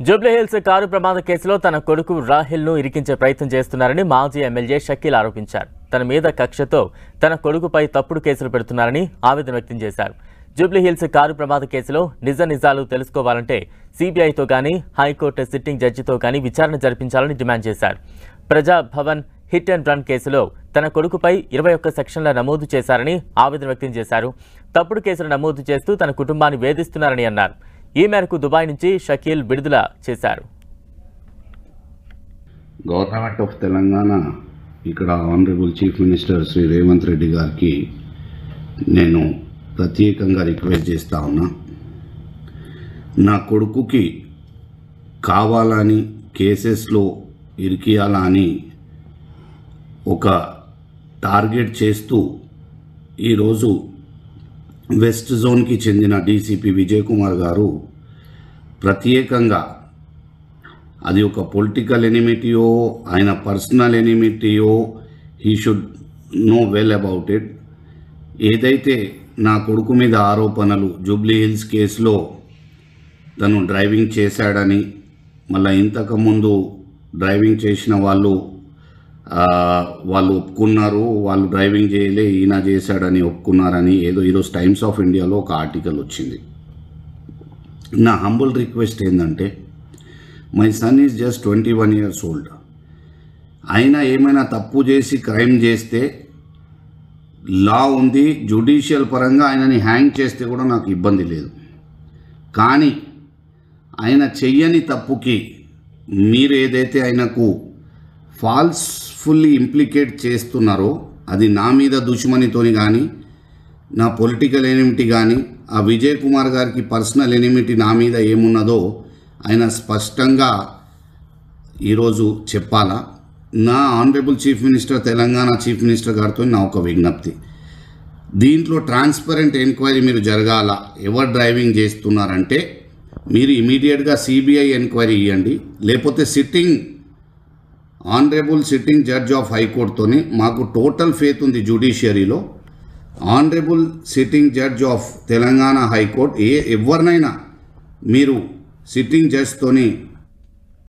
Jubilee Hills car ప్రమాద కేసులో తన కొడుకు రాహిల్ను ఇరికించే ప్రయత్నం చేస్తున్నారని మాజీ ఎమ్మెల్యే షకీల్ ఆరోపించారు. తన మీద కక్షతో తన కొడుకుపై తప్పుడు కేసులు పెడుతున్నారని ఆవేదన వ్యక్తం చేశారు. జూబ్లీహిల్స్ కారు ప్రమాద కేసులో నిజాలు తెలుసుకోవాలంటే సిబిఐతో కానీ హైకోర్టు సిట్టింగ్ జడ్జితో కానీ విచారణ జరిపించాలని డిమాండ్ చేశారు. ప్రజాభవన్ హిట్ అండ్ రన్ కేసులో తన కొడుకుపై 21 సెక్షన్ల నమోదు చేశారని ఆవేదన వ్యక్తం చేశారు. తప్పుడు కేసులు నమోదు చేస్తూ తన కుటుంబాన్ని వేధిస్తున్నారని అన్నారు. ఈ మేరకు దుబాయ్ నుంచి షకీల్ విడుదల చేశారు. గవర్నమెంట్ ఆఫ్ తెలంగాణ ఇక్కడ honourable chief minister Shri Revanth Reddy గారికి నేను ప్రత్యేకంగా రిక్వెస్ట్ చేస్తా ఉన్నా. నా కొడుకుకి కావాలని కేసెస్లో ఇరికియాలా అని ఒక టార్గెట్ చేస్తూ ఈరోజు వెస్ట్ జోన్కి చెందిన డీసీపీ విజయ్ కుమార్ గారు ప్రత్యేకంగా అది ఒక పొలిటికల్ ఎనిమిటీయో ఆయన పర్సనల్ ఎనిమిటీయో he should know well about it. ఏదైతే నా కొడుకు మీద ఆరోపణలు జూబ్లీహిల్స్ కేసులో తను డ్రైవింగ్ చేశాడని, మళ్ళీ ఇంతకుముందు డ్రైవింగ్ చేసిన వాళ్ళు ఒప్పుకున్నారు, వాళ్ళు డ్రైవింగ్ చేయలే ఈయన చేశాడని ఒప్పుకున్నారని ఏదో ఈరోజు టైమ్స్ ఆఫ్ ఇండియాలో ఒక ఆర్టికల్ వచ్చింది. నా హంబుల్ రిక్వెస్ట్ ఏంటంటే, my son is just 21 years old. అయినా ఏమైనా తప్పు చేసి క్రైమ్ చేస్తే లా ఉంది, జ్యుడిషియల్ పరంగా ఆయనని హ్యాంగ్ చేస్తే కూడా నాకు ఇబ్బంది లేదు. కానీ ఆయన చెయ్యని తప్పుకి మీరు ఏదైతే ఆయనకు ఫాల్స్ఫుల్లీ ఇంప్లికేట్ చేస్తున్నారో అది నా మీద దుష్మనితోని కానీ, నా పొలిటికల్ ఎనిమిటీ కానీ, ఆ విజయ్ కుమార్ గారికి పర్సనల్ ఎనిమిటీ నా మీద ఏమున్నదో ఆయన స్పష్టంగా ఈరోజు చెప్పాలా. నా honourable chief minister, Telangana chief minister గారితో నా ఒక విజ్ఞప్తి, దీంట్లో ట్రాన్స్పరెంట్ ఎంక్వైరీ మీరు జరగాల. ఎవరు డ్రైవింగ్ చేస్తున్నారంటే మీరు ఇమీడియట్గా సిబిఐ ఎంక్వైరీ ఇవ్వండి, లేకపోతే ఆనరబుల్ సిట్టింగ్ జడ్జ్ ఆఫ్ హైకోర్టుతోని మాకు టోటల్ ఫేత్ ఉంది జ్యుడిషియరీలో. Honourable sitting judge of Telangana high court ఎవరినైనా మీరు సిట్టింగ్ జడ్జ్తోని